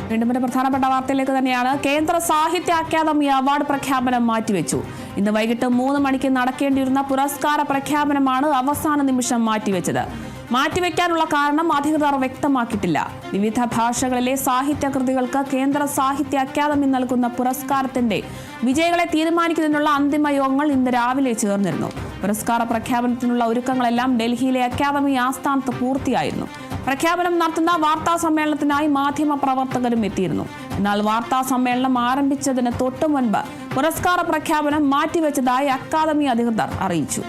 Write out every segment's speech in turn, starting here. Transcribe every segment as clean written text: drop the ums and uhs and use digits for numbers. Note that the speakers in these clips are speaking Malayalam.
വീണ്ടും ഒരു പ്രധാനപ്പെട്ട വാർത്തയിലേക്ക് തന്നെയാണ്. കേന്ദ്ര സാഹിത്യ അക്കാദമി അവാർഡ് പ്രഖ്യാപനം മാറ്റിവെച്ചു. ഇന്ന് വൈകിട്ട് 3 മണിക്ക് നടക്കേണ്ടിയിരുന്ന പുരസ്കാര പ്രഖ്യാപനമാണ് അവസാന നിമിഷം മാറ്റിവെച്ചത്. മാറ്റിവെക്കാനുള്ള കാരണം അധികൃതർ വ്യക്തമാക്കിയിട്ടില്ല. വിവിധ ഭാഷകളിലെ സാഹിത്യകൃതികൾക്ക് കേന്ദ്ര സാഹിത്യ അക്കാദമി നൽകുന്ന പുരസ്കാരത്തിന്റെ വിജയികളെ തീരുമാനിക്കുന്നതിനുള്ള അന്തിമ യോഗങ്ങൾ ഇന്ന് രാവിലെ ചേർന്നിരുന്നു. പുരസ്കാര പ്രഖ്യാപനത്തിനുള്ള ഒരുക്കങ്ങളെല്ലാം ഡൽഹിയിലെ അക്കാദമി ആസ്ഥാനത്ത് പൂർത്തിയായിരുന്നു. പ്രഖ്യാപനം നടത്തുന്ന വാർത്താ സമ്മേളനത്തിനായി മാധ്യമ പ്രവർത്തകരും എത്തിയിരുന്നു. എന്നാൽ വാർത്താ സമ്മേളനം ആരംഭിച്ചതിന് തൊട്ടു മുൻപ് പുരസ്കാര പ്രഖ്യാപനം മാറ്റിവെച്ചതായി അക്കാദമി അധികൃതർ അറിയിച്ചു.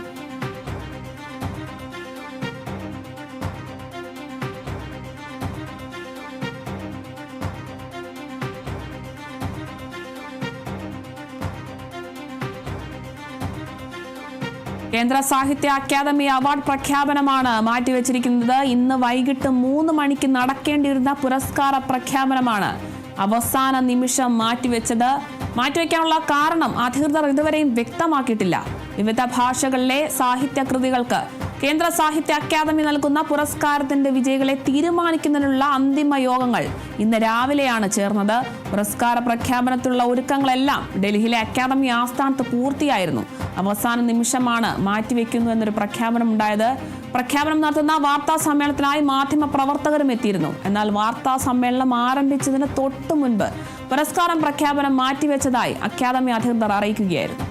കേന്ദ്ര സാഹിത്യ അക്കാദമി അവാർഡ് പ്രഖ്യാപനമാണ് മാറ്റിവെച്ചിരിക്കുന്നത്. ഇന്ന് വൈകിട്ട് 3 മണിക്ക് നടക്കേണ്ടിയിരുന്ന പുരസ്കാര പ്രഖ്യാപനമാണ് അവസാന നിമിഷം മാറ്റിവെച്ചത്. മാറ്റിവെക്കാനുള്ള കാരണം അധികൃതർ ഇതുവരെയും വ്യക്തമാക്കിയിട്ടില്ല. വിവിധ ഭാഷകളിലെ സാഹിത്യകൃതികൾക്ക് കേന്ദ്ര സാഹിത്യ അക്കാദമി നൽകുന്ന പുരസ്കാരത്തിന്റെ വിജയികളെ തീരുമാനിക്കുന്നതിനുള്ള അന്തിമ യോഗങ്ങൾ ഇന്ന് രാവിലെയാണ് ചേർന്നത്. പുരസ്കാര പ്രഖ്യാപനത്തിലുള്ള ഒരുക്കങ്ങളെല്ലാം ഡൽഹിയിലെ അക്കാദമി ആസ്ഥാനത്ത് പൂർത്തിയായിരുന്നു. അവസാന നിമിഷമാണ് മാറ്റിവെക്കുന്നു എന്നൊരു പ്രഖ്യാപനം ഉണ്ടായത്. പ്രഖ്യാപനം നടത്തുന്ന വാർത്താ സമ്മേളനത്തിനായി മാധ്യമ പ്രവർത്തകരും എത്തിയിരുന്നു. എന്നാൽ വാർത്താ സമ്മേളനം ആരംഭിച്ചതിന് തൊട്ടു മുൻപ് പുരസ്കാരം പ്രഖ്യാപനം മാറ്റിവെച്ചതായി അക്കാദമി അധികൃതർ അറിയിക്കുകയായിരുന്നു.